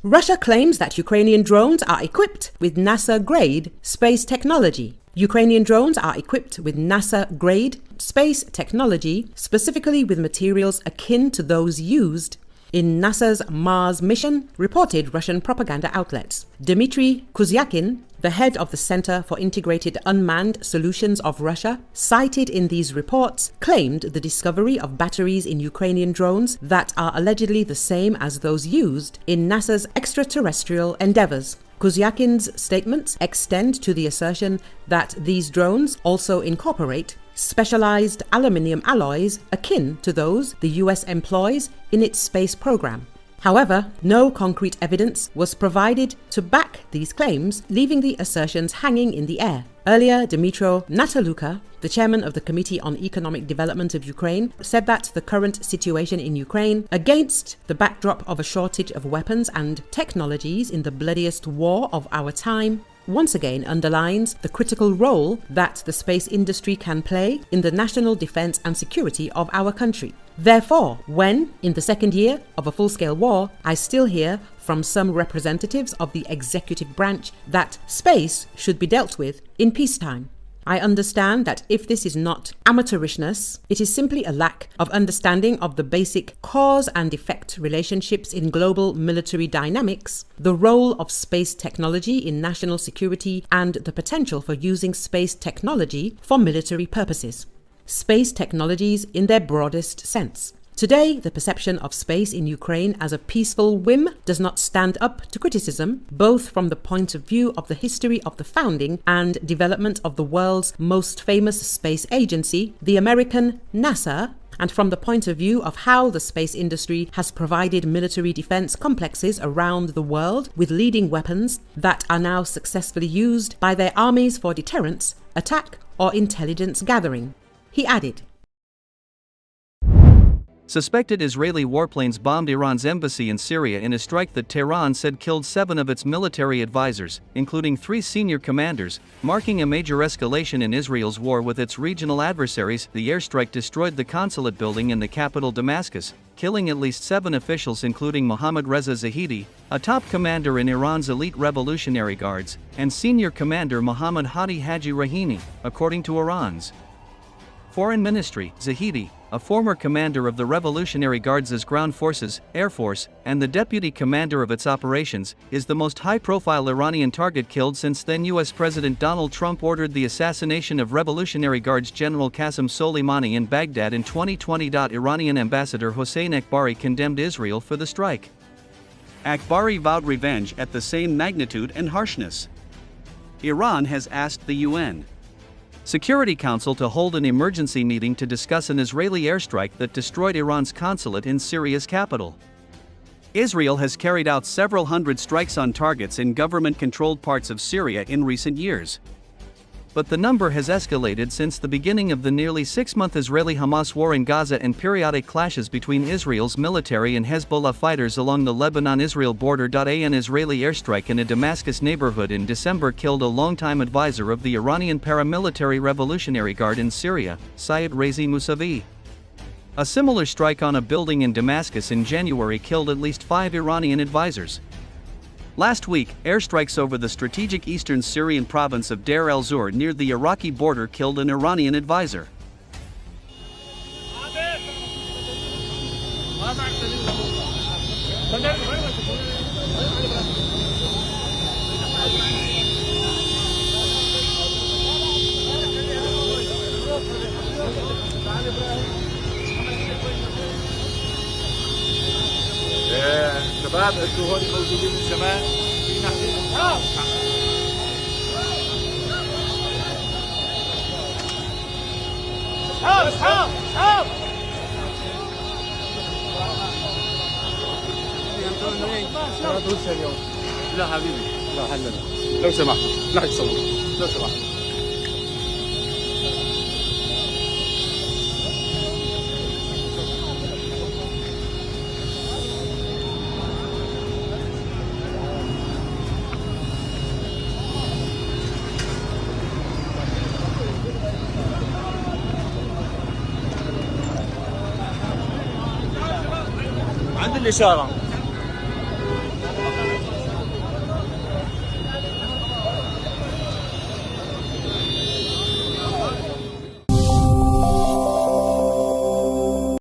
Russia claims that Ukrainian drones are equipped with NASA-grade space technology. Ukrainian drones are equipped with NASA-grade space technology, specifically with materials akin to those used in NASA's Mars mission, reported Russian propaganda outlets. Dmitry Kuzyakin, the head of the Center for Integrated Unmanned Solutions of Russia, cited in these reports, claimed the discovery of batteries in Ukrainian drones that are allegedly the same as those used in NASA's extraterrestrial endeavors. Kuzyakin's statements extend to the assertion that these drones also incorporate specialized aluminium alloys akin to those the US employs in its space program. However, no concrete evidence was provided to back these claims, leaving the assertions hanging in the air. Earlier, Dmytro Natalukha, the chairman of the Committee on Economic Development of Ukraine, said that the current situation in Ukraine, against the backdrop of a shortage of weapons and technologies in the bloodiest war of our time, once again underlines the critical role that the space industry can play in the national defense and security of our country. Therefore, when, in the second year of a full-scale war, I still hear from some representatives of the executive branch that space should be dealt with in peacetime, I understand that if this is not amateurishness, it is simply a lack of understanding of the basic cause and effect relationships in global military dynamics, the role of space technology in national security, and the potential for using space technology for military purposes. Space technologies in their broadest sense. Today, the perception of space in Ukraine as a peaceful whim does not stand up to criticism, both from the point of view of the history of the founding and development of the world's most famous space agency, the American NASA, and from the point of view of how the space industry has provided military defense complexes around the world with leading weapons that are now successfully used by their armies for deterrence, attack, or intelligence gathering. He added, Suspected Israeli warplanes bombed Iran's embassy in Syria in a strike that Tehran said killed 7 of its military advisors, including 3 senior commanders, marking a major escalation in Israel's war with its regional adversaries. The airstrike destroyed the consulate building in the capital Damascus, killing at least 7 officials including Mohammad Reza Zahidi, a top commander in Iran's elite Revolutionary Guards, and senior commander Mohammad Hadi Haji Rahimi, according to Iran's Foreign Ministry. Zahidi, a former commander of the Revolutionary Guards' ground forces, Air Force, and the deputy commander of its operations, is the most high-profile Iranian target killed since then US President Donald Trump ordered the assassination of Revolutionary Guards General Qasem Soleimani in Baghdad in 2020. Iranian ambassador Hossein Akbari condemned Israel for the strike. Akbari vowed revenge at the same magnitude and harshness. Iran has asked the UN Security Council to hold an emergency meeting to discuss an Israeli airstrike that destroyed Iran's consulate in Syria's capital. Israel has carried out several hundred strikes on targets in government-controlled parts of Syria in recent years. But the number has escalated since the beginning of the nearly 6-month Israeli-Hamas war in Gaza and periodic clashes between Israel's military and Hezbollah fighters along the Lebanon-Israel border. An Israeli airstrike in a Damascus neighborhood in December killed a longtime advisor of the Iranian paramilitary Revolutionary Guard in Syria, Sayyid Razi Mousavi. A similar strike on a building in Damascus in January killed at least 5 Iranian advisors. Last week, airstrikes over the strategic eastern Syrian province of Deir el-Zur near the Iraqi border killed an Iranian advisor. شباب انتوا هون موجودين من زمان في ناحيه اصحاب لا حبيبي لا حلنا لو سمحت لا تصور لو سمحت عند الإشارة